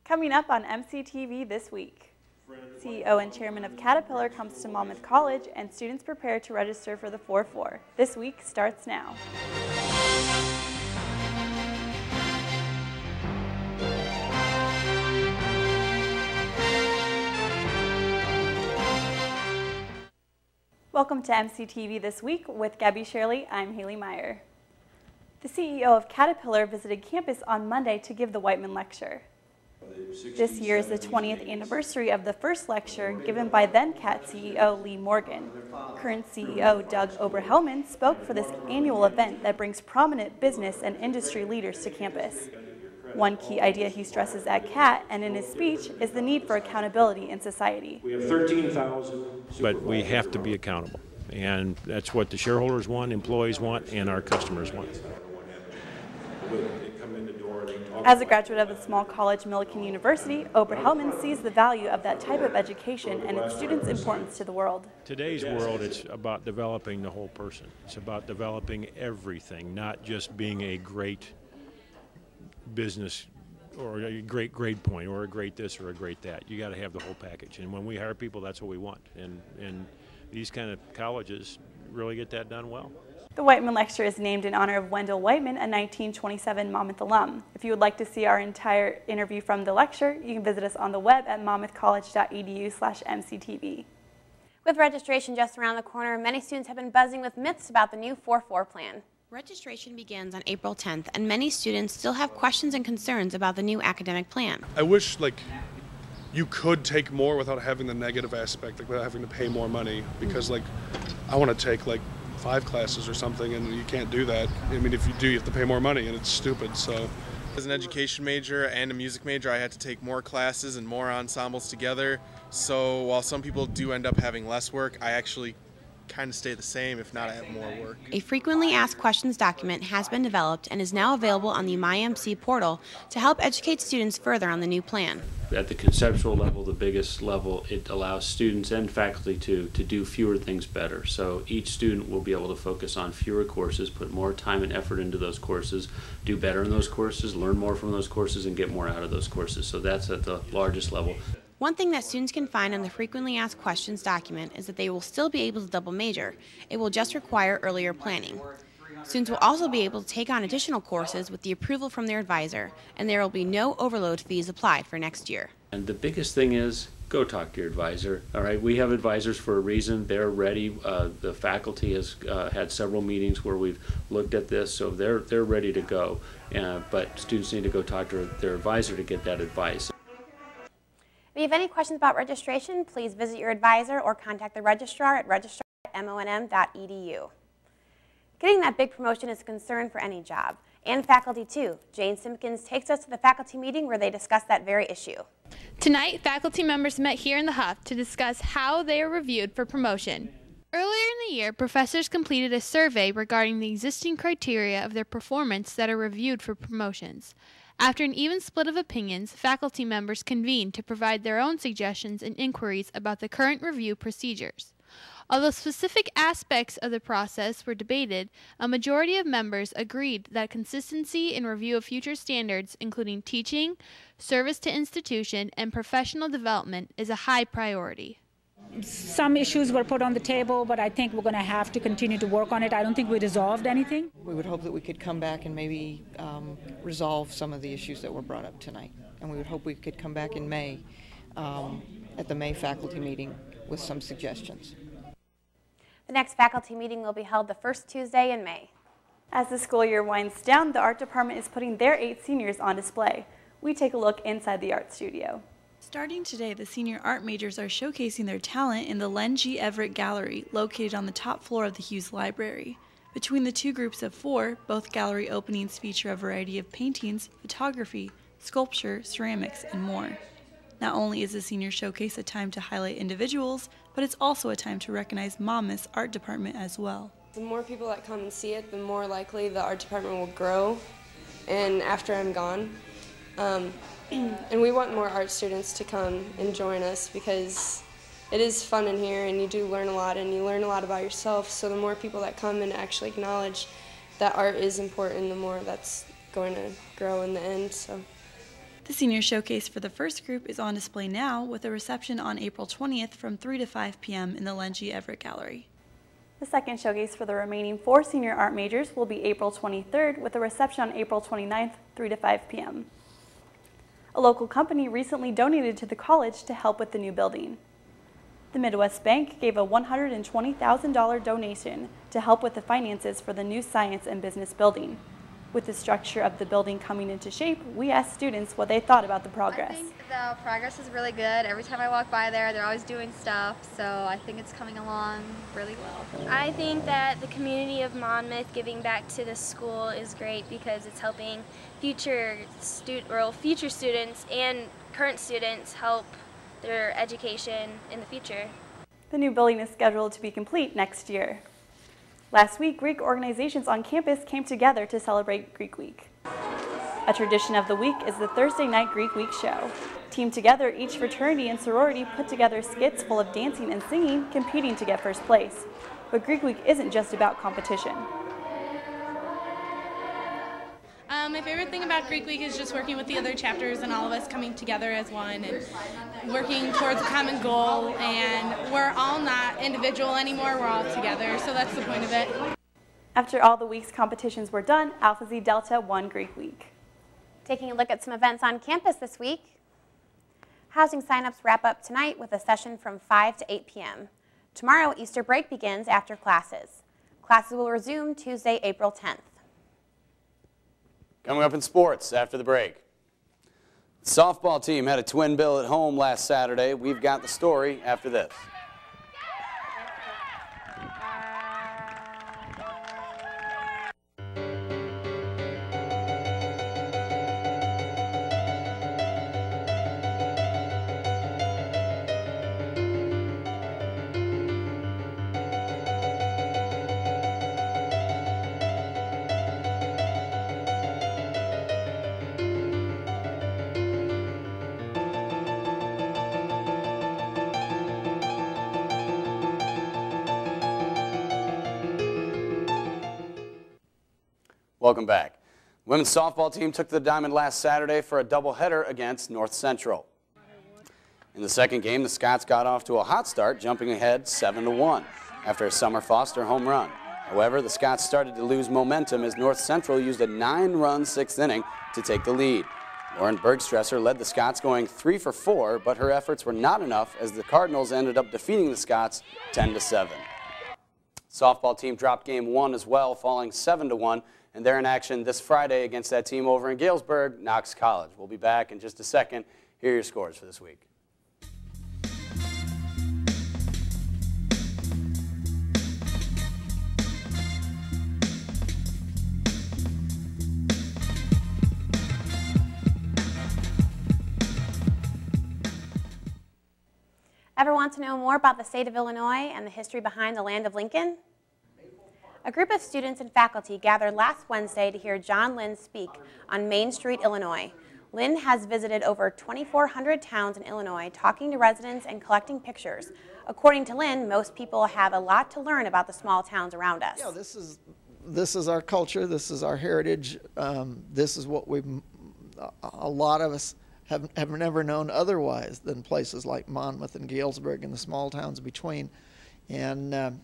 Coming up on MCTV this week, CEO and chairman of Caterpillar comes to Monmouth College and students prepare to register for the 4-4. This week starts now. Welcome to MCTV This Week with Gabby Shirley. I'm Haley Meyer. The CEO of Caterpillar visited campus on Monday to give the Whiteman Lecture. This year is the 20th anniversary of the first lecture given by then-CAT CEO Lee Morgan. Current CEO Doug Oberhelman spoke for this annual event that brings prominent business and industry leaders to campus. One key idea he stresses at CAT and in his speech is the need for accountability in society. We have 13,000. But we have to be accountable, and that's what the shareholders want, employees want, and our customers want. As a graduate of a small college, Millikan University, Oberhelman sees the value of that type of education and its students' importance to the world. Today's world, it's about developing the whole person. It's about developing everything, not just being a great business or a great grade point or a great this or a great that. You got to have the whole package. And when we hire people, that's what we want. And these kind of colleges really get that done well. The Whiteman Lecture is named in honor of Wendell Whiteman, a 1927 Monmouth alum. If you would like to see our entire interview from the lecture, you can visit us on the web at monmouthcollege.edu/mctv. With registration just around the corner, many students have been buzzing with myths about the new 4-4 plan. Registration begins on April 10th, and many students still have questions and concerns about the new academic plan. I wish, you could take more without having the negative aspect, without having to pay more money, because, I want to take, 5 classes or something, and you can't do that. I mean, if you do, you have to pay more money, and it's stupid, so. As an education major and a music major, I had to take more classes and more ensembles together, so while some people do end up having less work, I actually kind of stay the same. If not, I have more work. A frequently asked questions document has been developed and is now available on the MyMC portal to help educate students further on the new plan. At the conceptual level, the biggest level, it allows students and faculty to do fewer things better. So each student will be able to focus on fewer courses, put more time and effort into those courses, do better in those courses, learn more from those courses, and get more out of those courses. So that's at the largest level. One thing that students can find on the frequently asked questions document is that they will still be able to double major. It will just require earlier planning. Students will also be able to take on additional courses with the approval from their advisor, and there will be no overload fees applied for next year. And the biggest thing is, go talk to your advisor. All right, we have advisors for a reason. They're ready. The faculty has had several meetings where we've looked at this, so they're ready to go. But students need to go talk to their advisor to get that advice. If you have any questions about registration, please visit your advisor or contact the registrar at registrar@monm.edu. Getting that big promotion is a concern for any job, and faculty too. Jane Simpkins takes us to the faculty meeting where they discuss that very issue. Tonight, faculty members met here in the Huff to discuss how they are reviewed for promotion. Earlier in the year, professors completed a survey regarding the existing criteria of their performance that are reviewed for promotions. After an even split of opinions, faculty members convened to provide their own suggestions and inquiries about the current review procedures. Although specific aspects of the process were debated, a majority of members agreed that consistency in review of future standards, including teaching, service to institution, and professional development, is a high priority. Some issues were put on the table, but I think we're going to have to continue to work on it. I don't think we resolved anything. We would hope that we could come back and maybe resolve some of the issues that were brought up tonight. And we would hope we could come back in May at the May faculty meeting with some suggestions. The next faculty meeting will be held the first Tuesday in May. As the school year winds down, the art department is putting their 8 seniors on display. We take a look inside the art studio. Starting today, the senior art majors are showcasing their talent in the Lynn G. Everett Gallery, located on the top floor of the Hughes Library. Between the 2 groups of 4, both gallery openings feature a variety of paintings, photography, sculpture, ceramics, and more. Not only is the senior showcase a time to highlight individuals, but it's also a time to recognize Monmouth's art department as well. The more people that come and see it, the more likely the art department will grow, and after I'm gone. And we want more art students to come and join us because it is fun in here and you do learn a lot and you learn a lot about yourself. So the more people that come and actually acknowledge that art is important, the more that's going to grow in the end. So The senior showcase for the first group is on display now with a reception on April 20th from 3 to 5 p.m. in the Lynn G. Everett Gallery. The second showcase for the remaining 4 senior art majors will be April 23rd with a reception on April 29th, 3 to 5 p.m. A local company recently donated to the college to help with the new building. The Midwest Bank gave a $120,000 donation to help with the finances for the new science and business building. With the structure of the building coming into shape, we asked students what they thought about the progress. I think the progress is really good. Every time I walk by there, they're always doing stuff, so I think it's coming along really well. I think that the community of Monmouth giving back to the school is great because it's helping future students and current students help their education in the future. The new building is scheduled to be complete next year. Last week, Greek organizations on campus came together to celebrate Greek Week. A tradition of the week is the Thursday night Greek Week show. Teamed together, each fraternity and sorority put together skits full of dancing and singing, competing to get first place. But Greek Week isn't just about competition. My favorite thing about Greek Week is just working with the other chapters and all of us coming together as one and working towards a common goal, and we're all not individual anymore, we're all together, so that's the point of it. After all the week's competitions were done, Alpha Xi Delta won Greek Week. Taking a look at some events on campus this week. Housing signups wrap up tonight with a session from 5 to 8 p.m. Tomorrow, Easter break begins after classes. Classes will resume Tuesday, April 10th. Coming up in sports after the break. The softball team had a twin bill at home last Saturday. We've got the story after this. Welcome back. Women's softball team took to the diamond last Saturday for a doubleheader against North Central. In the second game, the Scots got off to a hot start, jumping ahead 7-1 after a Summer Foster home run. However, the Scots started to lose momentum as North Central used a 9-run sixth inning to take the lead. Lauren Bergstresser led the Scots going 3 for 4, but her efforts were not enough as the Cardinals ended up defeating the Scots 10-7. Softball team dropped game 1 as well, falling 7-1. And they're in action this Friday against that team over in Galesburg, Knox College. We'll be back in just a second. Here are your scores for this week. Ever want to know more about the state of Illinois and the history behind the land of Lincoln? A group of students and faculty gathered last Wednesday to hear John Lynn speak on Main Street, Illinois. Lynn has visited over 2,400 towns in Illinois, talking to residents and collecting pictures. According to Lynn, most people have a lot to learn about the small towns around us. Yeah, this is our culture, this is our heritage, this is what a lot of us have never known otherwise than places like Monmouth and Galesburg and the small towns between. And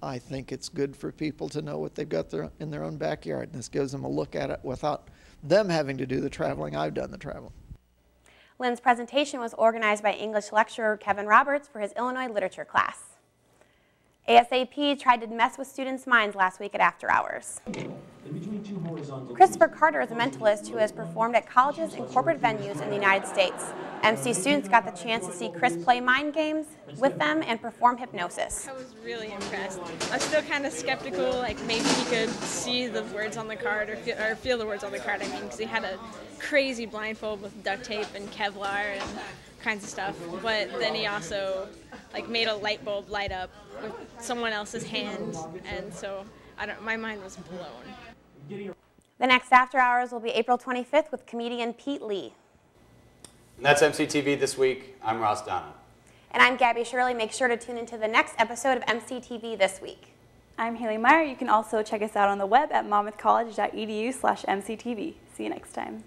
I think it's good for people to know what they've got in their own backyard. And this gives them a look at it without them having to do the traveling. I've done the travel. Lynn's presentation was organized by English lecturer Kevin Roberts for his Illinois literature class. ASAP tried to mess with students' minds last week at After Hours. Christopher Carter is a mentalist who has performed at colleges and corporate venues in the United States. MC students got the chance to see Chris play mind games with them and perform hypnosis. I was really impressed. I was still kind of skeptical, like maybe he could see the words on the card or feel the words on the card, because he had a crazy blindfold with duct tape and Kevlar and kinds of stuff. But then he also made a light bulb light up with someone else's hand, and so my mind was blown. The next After Hours will be April 25th with comedian Pete Lee. And that's MCTV This Week. I'm Ross Donna. And I'm Gabby Shirley. Make sure to tune into the next episode of MCTV This Week. I'm Haley Meyer. You can also check us out on the web at monmouthcollege.edu/MCTV. See you next time.